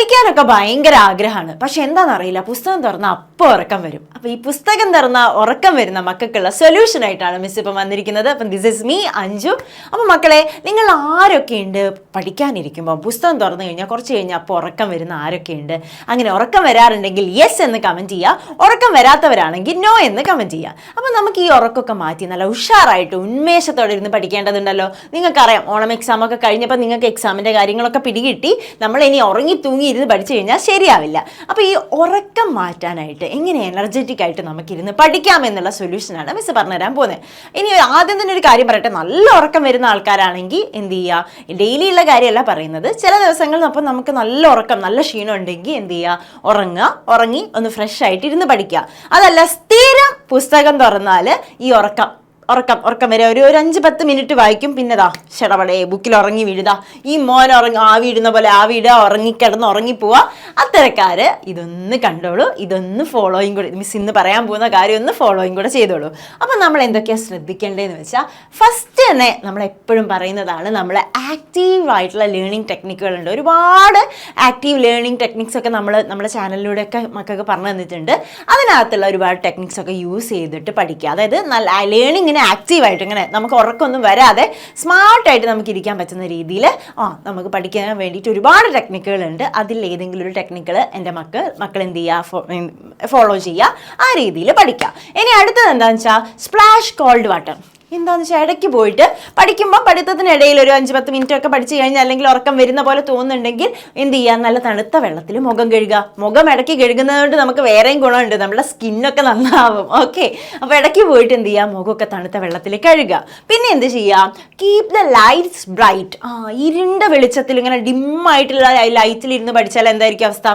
പഠിക്കാനൊക്കെ ഭയങ്കര ആഗ്രഹമാണ്. പക്ഷെ എന്താണെന്നറിയില്ല, പുസ്തകം തുറന്നാൽ അപ്പോൾ ഉറക്കം വരും. അപ്പോൾ ഈ പുസ്തകം തുറന്നാൽ ഉറക്കം വരുന്ന മക്കൾക്കുള്ള സൊല്യൂഷൻ ആയിട്ടാണ് മിസ് ഇപ്പം വന്നിരിക്കുന്നത്. അപ്പം ദിസ് ഇസ് മീ അഞ്ജു. അപ്പം മക്കളെ, നിങ്ങൾ ആരൊക്കെയുണ്ട് പഠിക്കാനിരിക്കുമ്പോൾ പുസ്തകം തുറന്നു കഴിഞ്ഞാൽ കുറച്ച് കഴിഞ്ഞാൽ അപ്പോൾ ഉറക്കം വരുന്ന ആരൊക്കെയുണ്ട്? അങ്ങനെ ഉറക്കം വരാറുണ്ടെങ്കിൽ യെസ് എന്ന് കമൻറ്റ് ചെയ്യുക. ഉറക്കം വരാത്തവരാണെങ്കിൽ നോ എന്ന് കമൻറ്റ് ചെയ്യുക. അപ്പം നമുക്ക് ഈ ഉറക്കമൊക്കെ മാറ്റി നല്ല ഉഷാറായിട്ട് ഉന്മേഷത്തോടെ ഇരുന്ന് പഠിക്കേണ്ടതുണ്ടല്ലോ. നിങ്ങൾക്കറിയാം, ഓണം എക്സാം ഒക്കെ കഴിഞ്ഞപ്പോൾ നിങ്ങൾക്ക് എക്സാമിൻ്റെ കാര്യങ്ങളൊക്കെ പിടികിട്ടി. നമ്മൾ ഇനി ഉറങ്ങി തൂങ്ങി ഇരുന്ന് പഠിച്ചു കഴിഞ്ഞാൽ ശരിയാവില്ല. അപ്പോൾ ഈ ഉറക്കം മാറ്റാനായിട്ട് എങ്ങനെ എനർജറ്റിക് ആയിട്ട് നമുക്കിരുന്ന് പഠിക്കാമെന്നുള്ള സൊല്യൂഷനാണ് മിസ് പറഞ്ഞുതരാൻ പോകുന്നത്. ഇനി ആദ്യം തന്നെ ഒരു കാര്യം പറയട്ടെ, നല്ല ഉറക്കം വരുന്ന ആൾക്കാരാണെങ്കിൽ എന്ത് ചെയ്യുക, ഡെയിലി ഉള്ള കാര്യമല്ല പറയുന്നത്, ചില ദിവസങ്ങളിൽ അപ്പം നമുക്ക് നല്ല ഉറക്കം, നല്ല ക്ഷീണം ഉണ്ടെങ്കിൽ എന്ത് ചെയ്യുക, ഉറങ്ങി ഒന്ന് ഫ്രഷ് ആയിട്ട് ഇരുന്ന് പഠിക്കുക. അതല്ല സ്ഥിരം പുസ്തകം തുറന്നാൽ ഈ ഉറക്കം വരെ ഒരു 5-10 മിനിറ്റ് വായിക്കും, പിന്നെ ഷടപടേ ബുക്കിൽ ഉറങ്ങി വീഴുതാ, ഈ മോൻ വീഴുന്ന പോലെ വീടുക, ഉറങ്ങിക്കിടന്ന് ഉറങ്ങിപ്പോവുക. അത്തരക്കാര് ഇതൊന്ന് കണ്ടോളൂ, ഇതൊന്ന് ഫോളോയും കൂടെ, മിസ് ഇന്ന് പറയാൻ പോകുന്ന കാര്യം ഒന്ന് ഫോളോയും കൂടെ ചെയ്തോളൂ. അപ്പം നമ്മൾ എന്തൊക്കെയാണ് ശ്രദ്ധിക്കേണ്ടതെന്ന് വെച്ചാൽ, ഫസ്റ്റ് തന്നെ നമ്മൾ എപ്പോഴും പറയുന്നതാണ്, നമ്മൾ ആക്റ്റീവായിട്ടുള്ള ലേണിംഗ് ടെക്നിക്കുകളുണ്ട്. ഒരുപാട് ആക്റ്റീവ് ലേണിംഗ് ടെക്നിക്സ് ഒക്കെ നമ്മുടെ ചാനലിലൂടെയൊക്കെ മക്കൾക്ക് പറഞ്ഞു തന്നിട്ടുണ്ട്. അതിനകത്തുള്ള ഒരുപാട് ടെക്നിക്സ് ഒക്കെ യൂസ് ചെയ്തിട്ട് പഠിക്കുക. അതായത് നല്ല ലേണിങ്ങിന് ആക്റ്റീവായിട്ട് ഇങ്ങനെ നമുക്ക് ഉറക്കമൊന്നും വരാതെ സ്മാർട്ടായിട്ട് നമുക്ക് ഇരിക്കാൻ പറ്റുന്ന രീതിയിൽ നമുക്ക് പഠിക്കാൻ വേണ്ടിയിട്ട് ഒരുപാട് ടെക്നിക്കുകളുണ്ട്. അതിൽ ഏതെങ്കിലും ഒരു ടെക്നിക്കുകൾ എൻ്റെ മക്കൾ എന്ത് ചെയ്യുക, ഫോളോ ചെയ്യുക, ആ രീതിയിൽ പഠിക്കുക. ഇനി അടുത്തത് എന്താണെന്ന് വെച്ചാൽ സ്പ്ലാഷ് കോൾഡ് വാട്ടർ. എന്താണെന്ന് വെച്ചാൽ ഇടയ്ക്ക് പോയിട്ട് പഠിക്കുമ്പോൾ പഠിത്തത്തിനിടയിൽ ഒരു 5-10 മിനിറ്റ് ഒക്കെ പഠിച്ചു കഴിഞ്ഞാൽ, അല്ലെങ്കിൽ ഉറക്കം വരുന്ന പോലെ തോന്നുന്നുണ്ടെങ്കിൽ എന്ത് ചെയ്യുക, നല്ല തണുത്ത വെള്ളത്തിൽ മുഖം കഴുകുക. മുഖം ഇടയ്ക്ക് കഴുകുന്നത് കൊണ്ട് നമുക്ക് വേറെയും ഗുണമുണ്ട്, നമ്മുടെ സ്കിന്നൊക്കെ നന്നാവും. ഓക്കെ, അപ്പോൾ ഇടയ്ക്ക് പോയിട്ട് എന്ത് ചെയ്യുക, മുഖമൊക്കെ തണുത്ത വെള്ളത്തിൽ കഴുകുക. പിന്നെ എന്ത് ചെയ്യുക, കീപ് ദ ലൈറ്റ്സ് ബ്രൈറ്റ്. ഇരുണ്ട വെളിച്ചത്തിൽ ഇങ്ങനെ ഡിമ്മായിട്ടുള്ള ലൈറ്റിലിരുന്ന് പഠിച്ചാൽ എന്തായിരിക്കും അവസ്ഥ?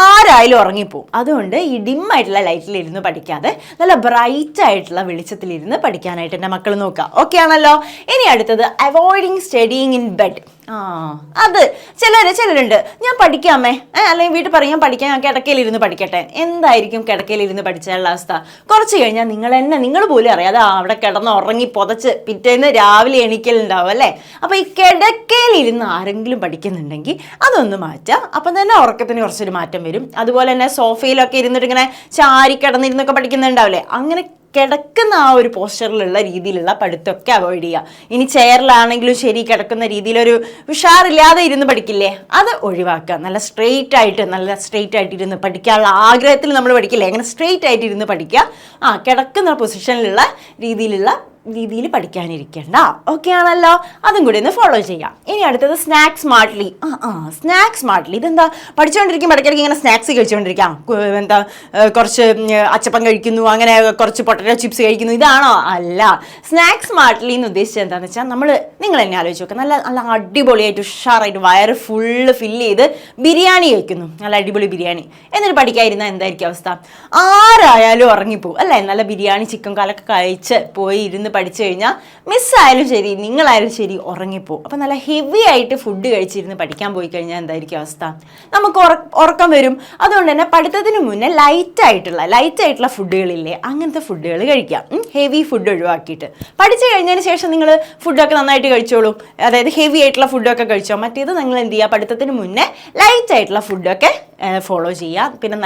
ആരായാലും ഉറങ്ങിപ്പോവും. അതുകൊണ്ട് ഈ ഡിമ്മായിട്ടുള്ള ലൈറ്റിലിരുന്ന് പഠിക്കാതെ നല്ല ബ്രൈറ്റ് ആയിട്ടുള്ള വെളിച്ചത്തിലിരുന്ന് പഠിക്കാനായിട്ട് എൻ്റെ മക്കൾ നോക്കുക. ഓക്കെ ആണല്ലോ. ഇനി അടുത്തത് അവോയ്ഡിങ് സ്റ്റഡിയിങ് ഇൻ ബെഡ്. അത് ചിലരുണ്ട്, ഞാൻ പഠിക്കാമേ, അല്ലെങ്കിൽ വീട്ടിൽ പറയാൻ പഠിക്കാൻ, ഞാൻ കിടക്കയിലിരുന്ന് പഠിക്കട്ടെ. എന്തായിരിക്കും കിടക്കയിലിരുന്ന് പഠിച്ചാലുള്ള അവസ്ഥ? കുറച്ച് കഴിഞ്ഞാൽ നിങ്ങൾ പോലും അറിയാതെ അവിടെ കിടന്ന് ഉറങ്ങി പുതച്ച് പിറ്റേന്ന് രാവിലെ എണീക്കലുണ്ടാവും അല്ലേ. അപ്പോൾ ഈ കിടക്കയിലിരുന്ന് ആരെങ്കിലും പഠിക്കുന്നുണ്ടെങ്കിൽ അതൊന്ന് മാറ്റുക. അപ്പം തന്നെ ഉറക്കത്തിന് കുറച്ചൊരു മാറ്റം വരും. അതുപോലെ തന്നെ സോഫയിലൊക്കെ ഇരുന്നിട്ട് ഇങ്ങനെ ചാരി കിടന്നിരുന്നൊക്കെ പഠിക്കുന്നുണ്ടാവില്ലേ, അങ്ങനെ കിടക്കുന്ന ആ ഒരു പോസ്റ്ററിലുള്ള രീതിയിലുള്ള പഠിത്തമൊക്കെ അവോയ്ഡ് ചെയ്യുക. ഇനി ചെയറിലാണെങ്കിലും ശരി, കിടക്കുന്ന രീതിയിലൊരു ഉഷാറില്ലാതെ ഇരുന്ന് പഠിക്കില്ലേ, അത് ഒഴിവാക്കുക. നല്ല സ്ട്രെയിറ്റ് ആയിട്ട് ഇരുന്ന് പഠിക്കാനുള്ള ആഗ്രഹത്തിൽ നമ്മൾ പഠിക്കില്ലേ, അങ്ങനെ സ്ട്രെയിറ്റ് ആയിട്ട് ഇരുന്ന് പഠിക്കുക. കിടക്കുന്ന പൊസിഷനിലുള്ള രീതിയിൽ പഠിക്കാനിരിക്കേണ്ട. ഓക്കെ ആണല്ലോ. അതും കൂടി ഒന്ന് ഫോളോ ചെയ്യാം. ഇനി അടുത്തത് സ്നാക്ക് സ്മാർട്ട്ലി. സ്നാക്ക് സ്മാർട്ട്ലി ഇതെന്താ, പഠിച്ചുകൊണ്ടിരിക്കും ഇടയ്ക്കിടയ്ക്ക് ഇങ്ങനെ സ്നാക്സ് കഴിച്ചുകൊണ്ടിരിക്കാം. എന്താ, കുറച്ച് അച്ചപ്പം കഴിക്കുന്നു, അങ്ങനെ കുറച്ച് പൊട്ടറ്റോ ചിപ്സ് കഴിക്കുന്നു, ഇതാണോ? അല്ല. സ്നാക്ക് സ്മാർട്ട്ലി എന്ന് ഉദ്ദേശിച്ചത് എന്താണെന്ന് വെച്ചാൽ, നിങ്ങൾ തന്നെ ആലോചിച്ച് നോക്കുക, നല്ല അടിപൊളിയായിട്ട് ഉഷാറായിട്ട് വയറ് ഫുള്ള് ഫില്ല് ചെയ്ത് ബിരിയാണി കഴിക്കുന്നു, നല്ല അടിപൊളി ബിരിയാണി. എന്നിട്ട് പഠിക്കാതിരുന്നാൽ എന്തായിരിക്കും അവസ്ഥ? ആരായാലും ഉറങ്ങിപ്പോവും അല്ലേ. നല്ല ബിരിയാണി ചിക്കൻ കാലൊക്കെ കഴിച്ച് പോയി ഇരുന്ന് പഠിച്ചു കഴിഞ്ഞാൽ മിസ്സായാലും ശരി, നിങ്ങളായാലും ശരി, ഉറങ്ങിപ്പോവും. അപ്പം നല്ല ഹെവി ആയിട്ട് ഫുഡ് കഴിച്ചിരുന്ന് പഠിക്കാൻ പോയി കഴിഞ്ഞാൽ എന്തായിരിക്കും അവസ്ഥ? നമുക്ക് ഉറക്കം വരും. അതുകൊണ്ട് തന്നെ പഠിത്തത്തിന് മുന്നേ ലൈറ്റ് ആയിട്ടുള്ള ഫുഡുകളില്ലേ, അങ്ങനത്തെ ഫുഡുകൾ കഴിക്കാം. ഹെവി ഫുഡ് ഒഴിവാക്കിയിട്ട് പഠിച്ചു കഴിഞ്ഞതിന് ശേഷം നിങ്ങൾ ഫുഡൊക്കെ നന്നായിട്ട് കഴിച്ചോളൂ. അതായത് ഹെവി ആയിട്ടുള്ള ഫുഡൊക്കെ കഴിച്ചോ. മറ്റേത് നിങ്ങൾ എന്ത് ചെയ്യുക, പഠിത്തത്തിന് മുന്നേ ലൈറ്റ് ആയിട്ടുള്ള ഫുഡൊക്കെ ഫോളോ ചെയ്യുക. പിന്നെ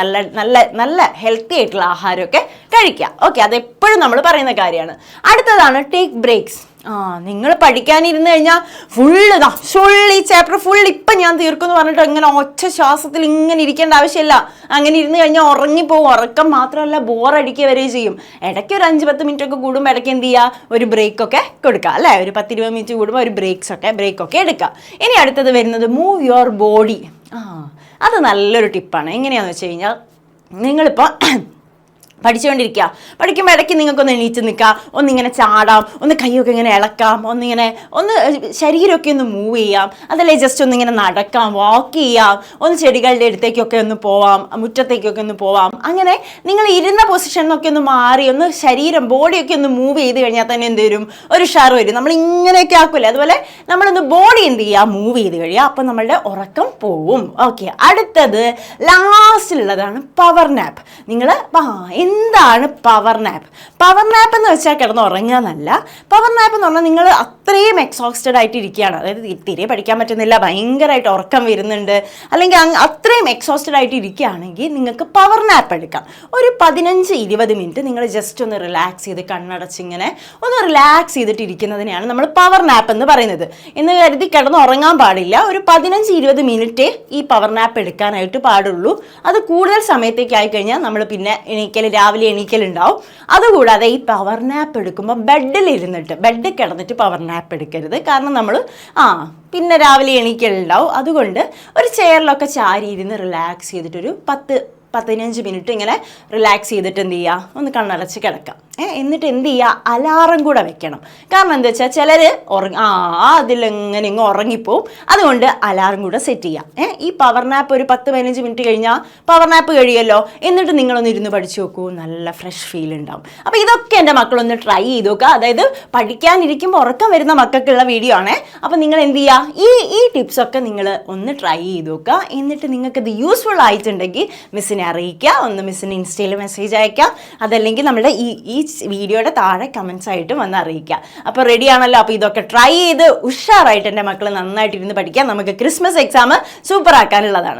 നല്ല ഹെൽത്തി ആയിട്ടുള്ള ആഹാരമൊക്കെ കഴിക്കുക. ഓക്കെ, അതെപ്പോഴും നമ്മൾ പറയുന്ന കാര്യമാണ്. അടുത്തതാണ് ടേക്ക് ബ്രേക്സ്. നിങ്ങൾ പഠിക്കാനിരുന്ന് കഴിഞ്ഞാൽ ഫുള്ള് ഈ ചാപ്റ്റർ ഫുൾ ഇപ്പം ഞാൻ തീർക്കുമെന്ന് പറഞ്ഞിട്ട് ഇങ്ങനെ ഒറ്റ ശ്വാസത്തിൽ ഇങ്ങനെ ഇരിക്കേണ്ട ആവശ്യമില്ല. അങ്ങനെ ഇരുന്ന് കഴിഞ്ഞാൽ ഉറങ്ങിപ്പോവും. ഉറക്കം മാത്രമല്ല, ബോറടിക്കുക വരെ ചെയ്യും. ഇടയ്ക്ക് ഒരു 5-10 മിനിറ്റ് ഒക്കെ കൂടുമ്പോൾ ഇടയ്ക്ക് എന്ത് ചെയ്യുക, ഒരു ബ്രേക്കൊക്കെ കൊടുക്കുക അല്ലേ. ഒരു 10-20 മിനിറ്റ് കൂടുമ്പോൾ ഒരു ബ്രേക്കൊക്കെ എടുക്കുക. ഇനി അടുത്തത് വരുന്നത് മൂവ് യുവർ ബോഡി. അത് നല്ലൊരു ടിപ്പാണ്. എങ്ങനെയാണെന്ന് വെച്ച് കഴിഞ്ഞാൽ, നിങ്ങളിപ്പോൾ പഠിച്ചുകൊണ്ടിരിക്കുക, പഠിക്കുമ്പോൾ ഇടയ്ക്ക് നിങ്ങൾക്കൊന്ന് എണീറ്റ് നിൽക്കാം, ഒന്നിങ്ങനെ ചാടാം, ഒന്ന് കൈയൊക്കെ ഇങ്ങനെ ഇളക്കാം, ഒന്ന് ശരീരമൊക്കെ ഒന്ന് മൂവ് ചെയ്യാം. അതല്ലേ ജസ്റ്റ് ഒന്നിങ്ങനെ നടക്കാം, വാക്ക് ചെയ്യാം, ഒന്ന് ചെടികളുടെ അടുത്തേക്കൊക്കെ ഒന്ന് പോവാം, മുറ്റത്തേക്കൊക്കെ ഒന്ന് പോവാം. അങ്ങനെ നിങ്ങൾ ഇരുന്ന പൊസിഷനിൽ നിന്നൊക്കെ ഒന്ന് മാറി ഒന്ന് ശരീരം ബോഡിയൊക്കെ ഒന്ന് മൂവ് ചെയ്ത് കഴിഞ്ഞാൽ തന്നെ എന്ത് വരും, ഒരു ഉഷാർ വരും. നമ്മൾ ഇങ്ങനെയൊക്കെ ആക്കില്ലേ, അതുപോലെ നമ്മളൊന്ന് ബോഡി എന്ത് ചെയ്യുക, മൂവ് ചെയ്ത് കഴിയുക. അപ്പം നമ്മളുടെ ഉറക്കം പോവും. ഓക്കെ, അടുത്തത് ലാസ്റ്റിലുള്ളതാണ് പവർ നാപ്പ്. നിങ്ങൾ എന്താണ് പവർ നാപ്പ്? പവർ നാപ്പ് എന്ന് വെച്ചാൽ കിടന്ന് ഉറങ്ങുക എന്നല്ല. പവർ നാപ്പ് എന്ന് പറഞ്ഞാൽ നിങ്ങൾ അത്രയും എക്സോസ്റ്റഡ് ആയിട്ട് ഇരിക്കുകയാണ്, അതായത് തീരെ പഠിക്കാൻ പറ്റുന്നില്ല, ഭയങ്കരമായിട്ട് ഉറക്കം വരുന്നുണ്ട്, അല്ലെങ്കിൽ അത്രയും എക്സോസ്റ്റഡ് ആയിട്ട് ഇരിക്കുകയാണെങ്കിൽ നിങ്ങൾക്ക് പവർ നാപ്പ് എടുക്കാം. ഒരു 15-20 മിനിറ്റ് നിങ്ങൾ ജസ്റ്റ് ഒന്ന് റിലാക്സ് ചെയ്ത് കണ്ണടച്ചിങ്ങനെ ഒന്ന് റിലാക്സ് ചെയ്തിട്ട് ഇരിക്കുന്നതിനെയാണ് നമ്മൾ പവർ നാപ്പ് എന്ന് പറയുന്നത്. എന്ന് കരുതി കിടന്ന് ഉറങ്ങാൻ പാടില്ല. ഒരു 15-20 മിനിറ്റ് ഈ പവർ നാപ്പ് എടുക്കാനായിട്ട് പാടുള്ളൂ. അത് കൂടുതൽ സമയത്തേക്ക് ആയിക്കഴിഞ്ഞാൽ നമ്മൾ പിന്നെ രാവിലെ എണീക്കലുണ്ടാവും. അതുകൂടാതെ ഈ പവർ നാപ്പ് എടുക്കുമ്പോൾ ബെഡിൽ കിടന്നിട്ട് പവർ നാപ്പ് എടുക്കരുത്. കാരണം നമ്മൾ പിന്നെ രാവിലെ എണീക്കലുണ്ടാവും. അതുകൊണ്ട് ഒരു ചെയറിലൊക്കെ ചാരി ഇരുന്ന് റിലാക്സ് ചെയ്തിട്ടൊരു 10-15 മിനിറ്റ് ഇങ്ങനെ റിലാക്സ് ചെയ്തിട്ട് എന്ത് ചെയ്യുക, ഒന്ന് കണ്ണടച്ച് കിടക്കാം. എന്നിട്ട് എന്ത് ചെയ്യുക, അലാറം കൂടെ വെക്കണം. കാരണം എന്താ വെച്ചാൽ ചിലർ അതിലെങ്ങനെ ഇങ്ങ് ഉറങ്ങിപ്പോവും. അതുകൊണ്ട് അലാറം കൂടെ സെറ്റ് ചെയ്യാം. ഈ പവർ നാപ്പ് ഒരു 10-15 മിനിറ്റ് കഴിഞ്ഞാൽ പവർ നാപ്പ് കഴിയുമല്ലോ. എന്നിട്ട് നിങ്ങളൊന്ന് ഇരുന്ന് പഠിച്ചു നോക്കൂ, നല്ല ഫ്രഷ് ഫീൽ ഉണ്ടാവും. അപ്പോൾ ഇതൊക്കെ എൻ്റെ മക്കളൊന്ന് ട്രൈ ചെയ്ത് നോക്കുക. അതായത് പഠിക്കാനിരിക്കുമ്പോൾ ഉറക്കം വരുന്ന മക്കൾക്കുള്ള വീഡിയോ ആണേ. അപ്പോൾ നിങ്ങൾ എന്ത് ചെയ്യുക, ഈ ടിപ്സൊക്കെ നിങ്ങൾ ഒന്ന് ട്രൈ ചെയ്ത് നോക്കുക. എന്നിട്ട് നിങ്ങൾക്കത് യൂസ്ഫുൾ ആയിട്ടുണ്ടെങ്കിൽ മിസ്സിനെ അറിയിക്കുക. ഒന്ന് മിസ്സിന് ഇൻസ്റ്റയിൽ മെസ്സേജ് അയക്കാം. അതല്ലെങ്കിൽ നമ്മുടെ ഈ വീഡിയോയുടെ താഴെ കമൻസ് ആയിട്ട് വന്ന് അറിയിക്കുക. അപ്പോൾ റെഡി ആണല്ലോ. അപ്പോൾ ഇതൊക്കെ ട്രൈ ചെയ്ത് ഉഷാറായിട്ട് എൻ്റെ മക്കൾ നന്നായിട്ടിരുന്ന് പഠിക്കാം. നമുക്ക് ക്രിസ്മസ് എക്സാം സൂപ്പർ ആക്കാനുള്ളതാണ്.